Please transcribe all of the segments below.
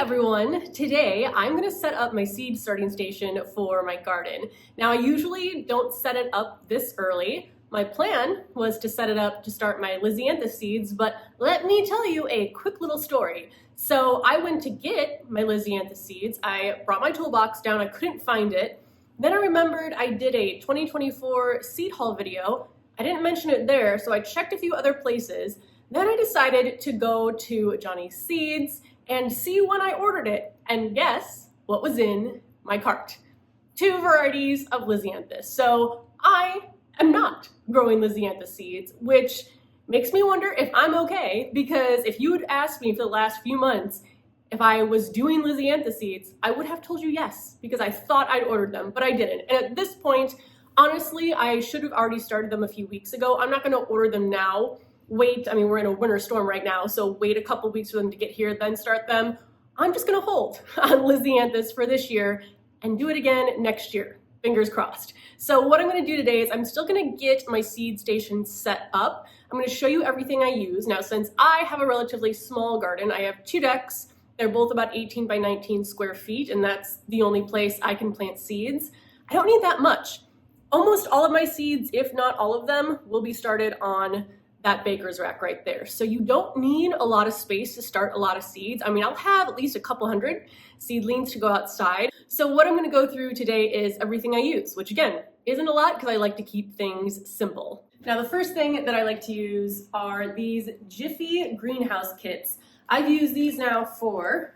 everyone! Today I'm going to set up my seed starting station for my garden. Now I usually don't set it up this early. My plan was to set it up to start my Lisianthus seeds, but let me tell you a quick little story. So I went to get my Lisianthus seeds. I brought my toolbox down, I couldn't find it. Then I remembered I did a 2024 seed haul video. I didn't mention it there, so I checked a few other places. Then I decided to go to Johnny's Seeds and see when I ordered it, and guess what was in my cart? 2 varieties of Lisianthus. So I am not growing Lisianthus seeds, which makes me wonder if I'm okay, because if you had asked me for the last few months if I was doing Lisianthus seeds, I would have told you yes, because I thought I'd ordered them, but I didn't. And at this point, honestly, I should have already started them a few weeks ago. I'm not gonna order them now. Wait, I mean, we're in a winter storm right now, so wait a couple weeks for them to get here, then start them. I'm just gonna hold on Lisianthus for this year and do it again next year, fingers crossed. So what I'm gonna do today is I'm still gonna get my seed station set up. I'm gonna show you everything I use. Now, since I have a relatively small garden, I have 2 decks. They're both about 18 by 19 square feet, and that's the only place I can plant seeds. I don't need that much. Almost all of my seeds, if not all of them, will be started on that baker's rack right there. So you don't need a lot of space to start a lot of seeds. I mean, I'll have at least a couple hundred seedlings to go outside. So what I'm gonna go through today is everything I use, which again, isn't a lot because I like to keep things simple. Now, the first thing that I like to use are these Jiffy greenhouse kits. I've used these now for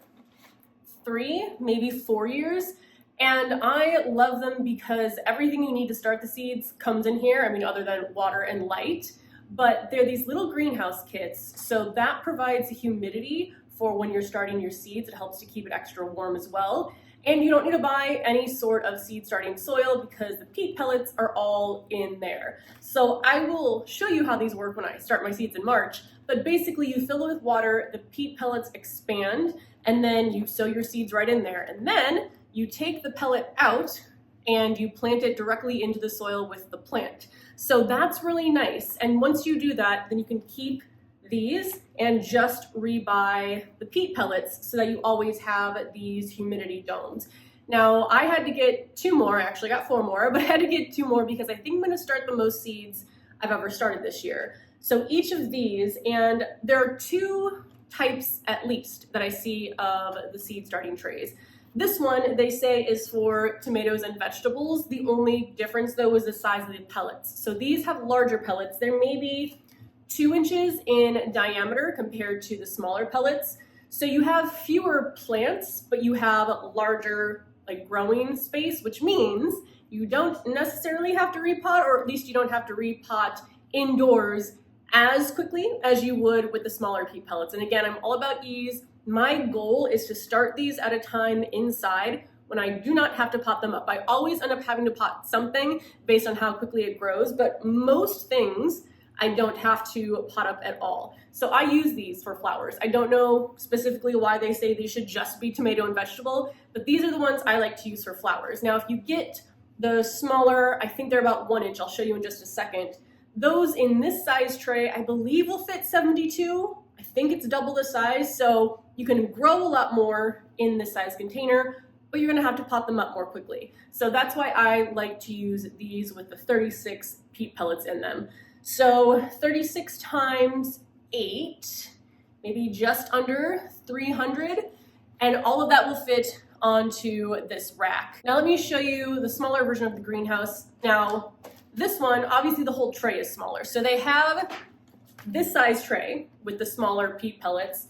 3, maybe 4 years. And I love them because everything you need to start the seeds comes in here. I mean, other than water and light. But they're these little greenhouse kits, so that provides humidity for when you're starting your seeds. It helps to keep it extra warm as well. And you don't need to buy any sort of seed starting soil because the peat pellets are all in there. So I will show you how these work when I start my seeds in March, but basically you fill it with water, the peat pellets expand, and then you sow your seeds right in there. And then you take the pellet out and you plant it directly into the soil with the plant. So that's really nice. And once you do that, then you can keep these and just rebuy the peat pellets so that you always have these humidity domes. Now, I had to get 2 more, I actually got 4 more, but I had to get 2 more because I think I'm gonna start the most seeds I've ever started this year. So each of these, and there are 2 types at least that I see of the seed starting trays. This one, they say, is for tomatoes and vegetables. The only difference, though, is the size of the pellets. So these have larger pellets. They're maybe 2 inches in diameter compared to the smaller pellets. So you have fewer plants, but you have larger, growing space, which means you don't necessarily have to repot, or at least you don't have to repot indoors as quickly as you would with the smaller peat pellets. And again, I'm all about ease. My goal is to start these at a time inside when I do not have to pot them up. I always end up having to pot something based on how quickly it grows, but most things I don't have to pot up at all. So I use these for flowers. I don't know specifically why they say these should just be tomato and vegetable, but these are the ones I like to use for flowers. Now, if you get the smaller, I think they're about 1 inch, I'll show you in just a second. Those in this size tray, I believe will fit 72. I think it's double the size, so you can grow a lot more in this size container, but you're gonna have to pot them up more quickly. So that's why I like to use these with the 36 peat pellets in them. So 36 times 8, maybe just under 300, and all of that will fit onto this rack. Now let me show you the smaller version of the greenhouse. Now, this one, obviously the whole tray is smaller. So they have this size tray with the smaller peat pellets.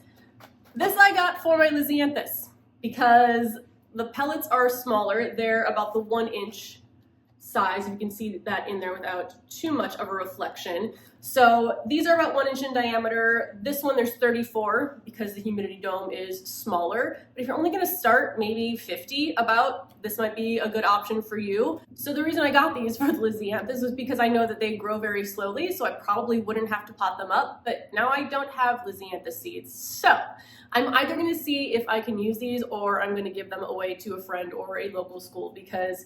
This I got for my Lisianthus because the pellets are smaller. They're about the 1 inch size. You can see that in there without too much of a reflection. So these are about 1 inch in diameter. This one, there's 34 because the humidity dome is smaller. But if you're only gonna start maybe 50 about, this might be a good option for you. So the reason I got these for the Lisianthus was because I know that they grow very slowly, so I probably wouldn't have to pot them up, but now I don't have Lisianthus seeds. So I'm either gonna see if I can use these or I'm gonna give them away to a friend or a local school because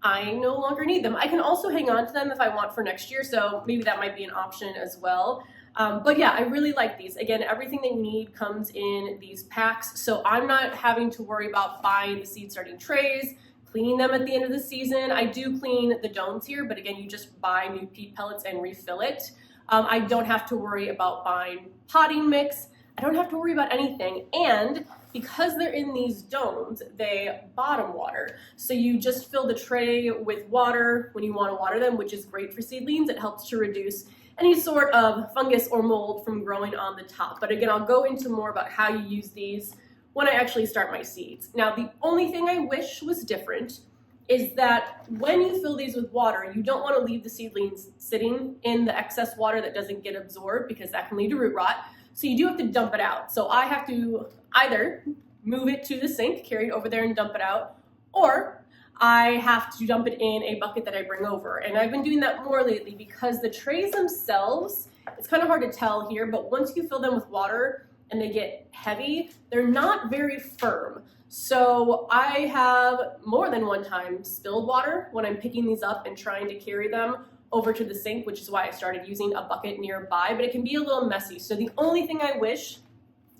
I no longer need them. I can also hang on to them if I want for next year, so maybe that might be an option as well. But yeah, I really like these. Again, everything that you need comes in these packs, so I'm not having to worry about buying the seed starting trays, cleaning them at the end of the season. I do clean the domes here, but again, you just buy new peat pellets and refill it. I don't have to worry about buying potting mix. I don't have to worry about anything. And because they're in these domes, they bottom water. So you just fill the tray with water when you want to water them, which is great for seedlings. It helps to reduce any sort of fungus or mold from growing on the top. But again, I'll go into more about how you use these when I actually start my seeds. Now, the only thing I wish was different is that when you fill these with water, you don't want to leave the seedlings sitting in the excess water that doesn't get absorbed, because that can lead to root rot. So you do have to dump it out. So I have to either move it to the sink, carry it over there and dump it out, or I have to dump it in a bucket that I bring over. And I've been doing that more lately because the trays themselves, it's kind of hard to tell here, but once you fill them with water and they get heavy, they're not very firm. So I have more than one time spilled water when I'm picking these up and trying to carry them over to the sink, which is why I started using a bucket nearby, but it can be a little messy. So the only thing I wish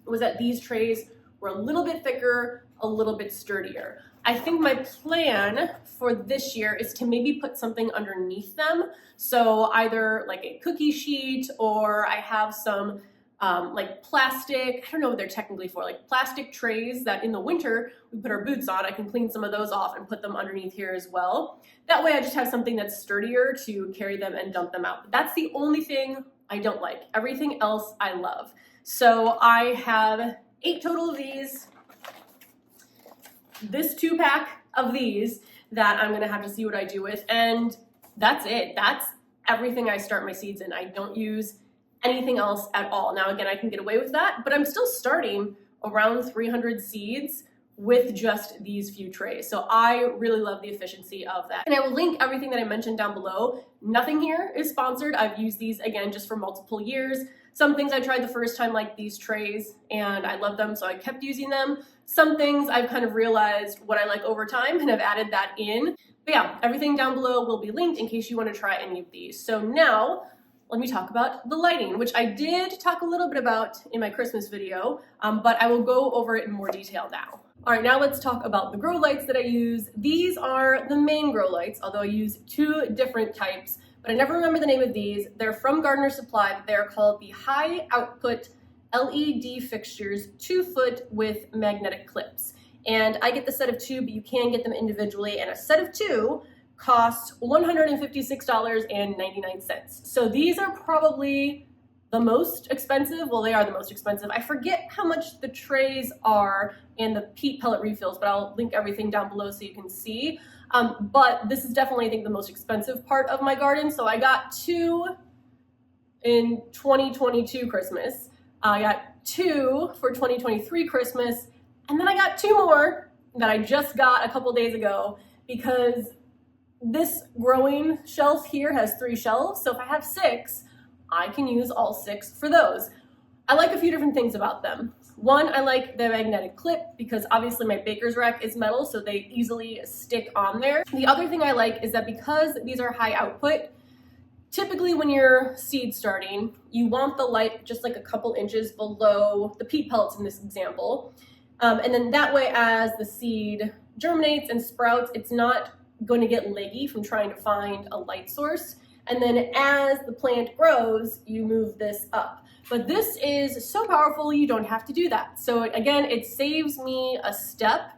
was that these trays were a little bit thicker, a little bit sturdier. I think my plan for this year is to maybe put something underneath them. So either like a cookie sheet, or I have some like plastic, I don't know what they're technically for, like plastic trays that in the winter we put our boots on. I can clean some of those off and put them underneath here as well. That way I just have something that's sturdier to carry them and dump them out. But that's the only thing I don't like. Everything else I love. So I have 8 total of these. This 2-pack of these that I'm gonna have to see what I do with, and that's it. That's everything I start my seeds in. I don't use anything else at all. Now again, I can get away with that, but I'm still starting around 300 seeds with just these few trays. So I really love the efficiency of that. And I will link everything that I mentioned down below. Nothing here is sponsored. I've used these again just for multiple years. Some things I tried the first time, like these trays, and I love them, so I kept using them. Some things I've kind of realized what I like over time and have added that in. But yeah, everything down below will be linked in case you want to try any of these. So now, let me talk about the lighting, which I did talk a little bit about in my Christmas video, but I will go over it in more detail now. All right, now let's talk about the grow lights that I use. These are the main grow lights, although I use 2 different types, but I never remember the name of these. They're from Gardener Supply, but they're called the High Output LED Fixtures 2-foot with magnetic clips. And I get the set of 2, but you can get them individually, and a set of 2 costs $156.99. So these are probably the most expensive. Well, they are the most expensive. I forget how much the trays are and the peat pellet refills, but I'll link everything down below so you can see. But this is definitely, I think, the most expensive part of my garden. So I got 2 in 2022 Christmas. I got 2 for 2023 Christmas. And then I got 2 more that I just got a couple days ago, because this growing shelf here has 3 shelves. So if I have 6, I can use all 6 for those. I like a few different things about them. One, I like the magnetic clip because obviously my baker's rack is metal, so they easily stick on there. The other thing I like is that because these are high output, typically when you're seed starting, you want the light just like a couple inches below the peat pellets in this example. And then that way, as the seed germinates and sprouts, it's not going to get leggy from trying to find a light source. And then as the plant grows, you move this up. But this is so powerful, you don't have to do that. So again, it saves me a step,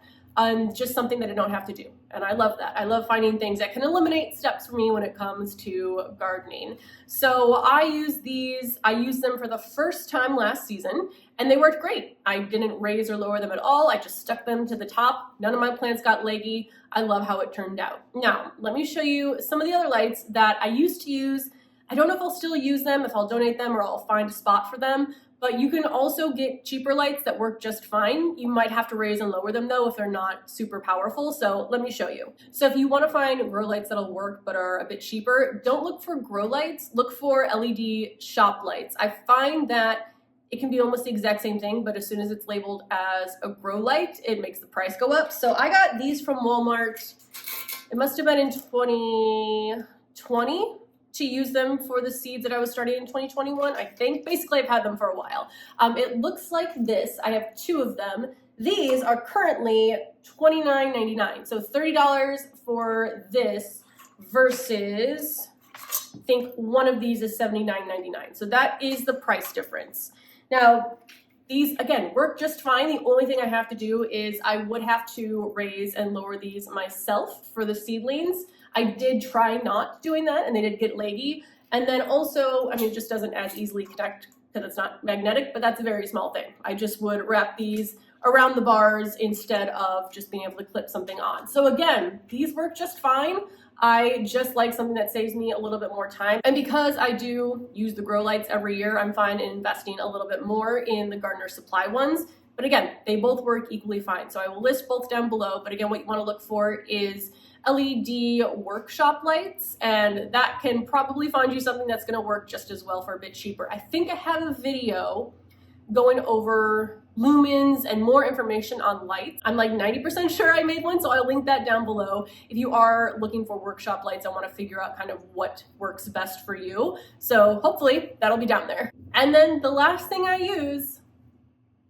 just something that I don't have to do. And I love that. I love finding things that can eliminate steps for me when it comes to gardening. So I use these, I used them for the first time last season, and they worked great. I didn't raise or lower them at all. I just stuck them to the top. None of my plants got leggy. I love how it turned out. Now, let me show you some of the other lights that I used to use. I don't know if I'll still use them, if I'll donate them, or I'll find a spot for them. But you can also get cheaper lights that work just fine. You might have to raise and lower them though if they're not super powerful. So let me show you. So if you want to find grow lights that'll work but are a bit cheaper, don't look for grow lights, look for LED shop lights. I find that it can be almost the exact same thing, but as soon as it's labeled as a grow light, it makes the price go up. So I got these from Walmart. It must have been in 2020. to use them for the seeds that I was starting in 2021, I think. Basically, I've had them for a while. It looks like this. I have 2 of them. These are currently $29.99, so $30 for this versus, I think one of these is $79.99. So that is the price difference. Now, these, again, work just fine. The only thing I have to do is I would have to raise and lower these myself for the seedlings. I did try not doing that, and they did get leggy. And then also, I mean, it just doesn't as easily connect because it's not magnetic, but that's a very small thing. I just would wrap these around the bars instead of just being able to clip something on. So again, these work just fine. I just like something that saves me a little bit more time. And because I do use the grow lights every year, I'm fine in investing a little bit more in the Gardener Supply ones. But again, they both work equally fine. So I will list both down below. But again, what you want to look for is LED workshop lights, and that can probably find you something that's going to work just as well for a bit cheaper. I think I have a video going over lumens and more information on lights. I'm like 90% sure I made one, so I'll link that down below. If you are looking for workshop lights, I want to figure out kind of what works best for you. So hopefully that'll be down there. And then the last thing I use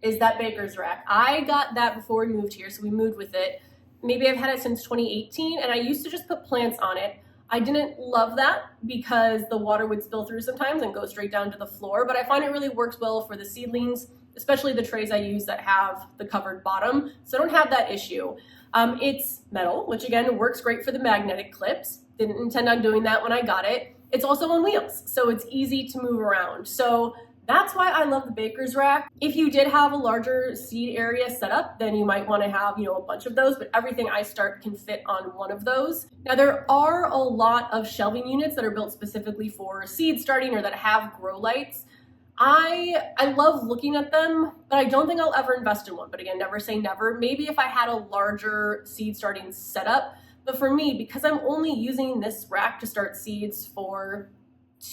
is that baker's rack. I got that before we moved here, so we moved with it. Maybe I've had it since 2018, and I used to just put plants on it. I didn't love that because the water would spill through sometimes and go straight down to the floor, but I find it really works well for the seedlings, especially the trays I use that have the covered bottom, so I don't have that issue. It's metal, which again works great for the magnetic clips. Didn't intend on doing that when I got it. It's also on wheels, so it's easy to move around. So that's why I love the baker's rack. If you did have a larger seed area set up, then you might want to have, a bunch of those, but everything I start can fit on one of those. Now, there are a lot of shelving units that are built specifically for seed starting or that have grow lights. I love looking at them, but I don't think I'll ever invest in one. But again, never say never. Maybe if I had a larger seed starting setup, but for me, because I'm only using this rack to start seeds for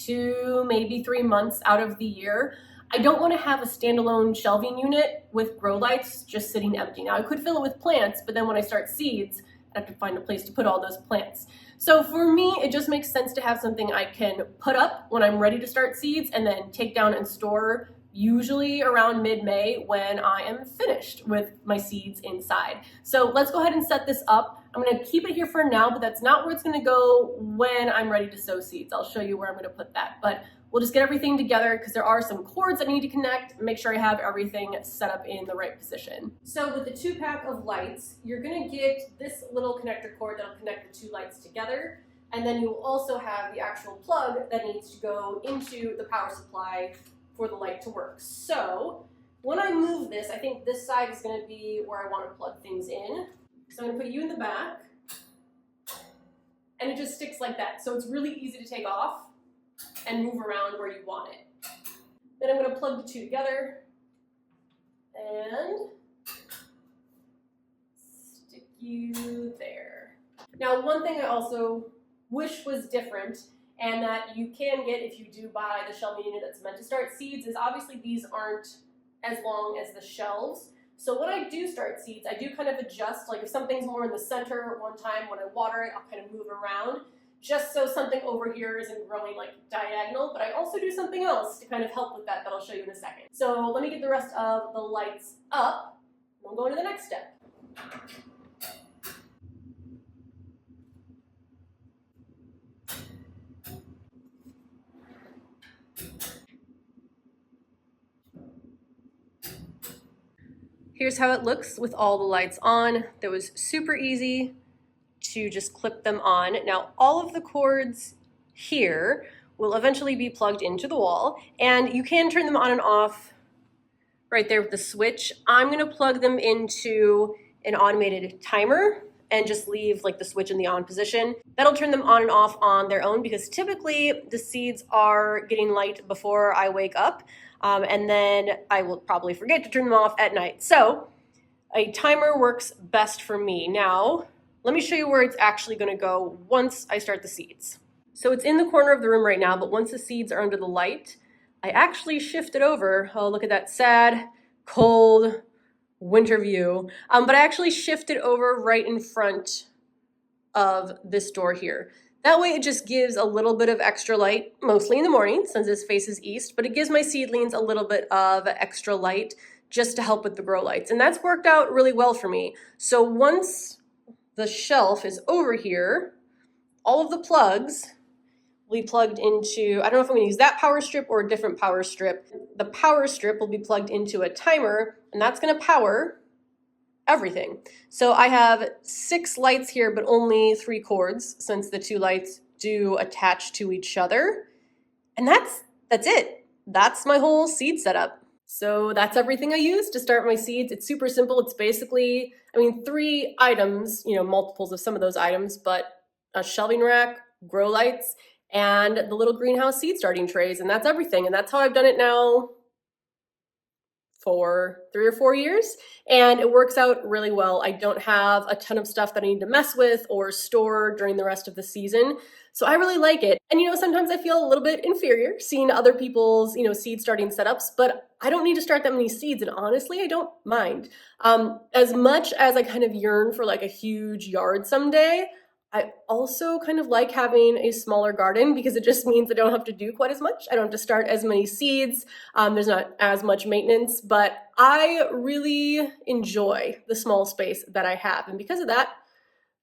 2, maybe 3 months out of the year, I don't want to have a standalone shelving unit with grow lights just sitting empty. Now I could fill it with plants, but then when I start seeds, I have to find a place to put all those plants. So for me, it just makes sense to have something I can put up when I'm ready to start seeds and then take down and store usually around mid-May when I am finished with my seeds inside. So let's go ahead and set this up. I'm going to keep it here for now, but that's not where it's going to go when I'm ready to sow seeds. I'll show you where I'm going to put that, but we'll just get everything together because there are some cords I need to connect, make sure I have everything set up in the right position. So with the 2-pack of lights, you're going to get this little connector cord that'll connect the 2 lights together. And then you'll also have the actual plug that needs to go into the power supply for the light to work. So when I move this, I think this side is going to be where I want to plug things in. So I'm going to put you in the back, and it just sticks like that. So it's really easy to take off and move around where you want it. Then I'm going to plug the 2 together and stick you there. Now, one thing I also wish was different, and that you can get if you do buy the shelving unit that's meant to start seeds, is obviously these aren't as long as the shelves. So when I do start seeds, I do kind of adjust, like if something's more in the center one time when I water it, I'll kind of move it around, just so something over here isn't growing like diagonal, but I also do something else to kind of help with that I'll show you in a second. So let me get the rest of the lights up, and we'll go into the next step. Here's how it looks with all the lights on. That was super easy to just clip them on. Now, all of the cords here will eventually be plugged into the wall, and you can turn them on and off right there with the switch. I'm gonna plug them into an automated timer and just leave like the switch in the on position. That'll turn them on and off on their own because typically the seeds are getting light before I wake up. And then I will probably forget to turn them off at night. So a timer works best for me. Now, let me show you where it's actually gonna go once I start the seeds. So it's in the corner of the room right now, but once the seeds are under the light, I actually shift it over. Oh, look at that sad, cold winter view. But I actually shift it over right in front of this door here. That way it just gives a little bit of extra light, mostly in the morning since this faces east, but it gives my seedlings a little bit of extra light just to help with the grow lights. And that's worked out really well for me. So once the shelf is over here, all of the plugs will be plugged into, I don't know if I'm gonna use that power strip or a different power strip. The power strip will be plugged into a timer, and that's gonna power everything. So I have 6 lights here, but only 3 cords since the 2 lights do attach to each other. And that's it. That's my whole seed setup. So that's everything I use to start my seeds. It's super simple. It's basically, 3 items, multiples of some of those items, but a shelving rack, grow lights, and the little greenhouse seed starting trays. And that's everything. And that's how I've done it now for 3 or 4 years, and it works out really well. I don't have a ton of stuff that I need to mess with or store during the rest of the season, so I really like it. And sometimes I feel a little bit inferior seeing other people's seed starting setups, but I don't need to start that many seeds, and honestly I don't mind. As much as I kind of yearn for like a huge yard someday, I also kind of like having a smaller garden because it just means I don't have to do quite as much. I don't have to start as many seeds. There's not as much maintenance, but I really enjoy the small space that I have. And because of that,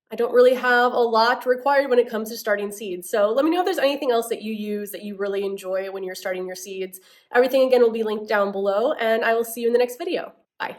I don't really have a lot required when it comes to starting seeds. So let me know if there's anything else that you use that you really enjoy when you're starting your seeds. Everything again will be linked down below, and I will see you in the next video. Bye.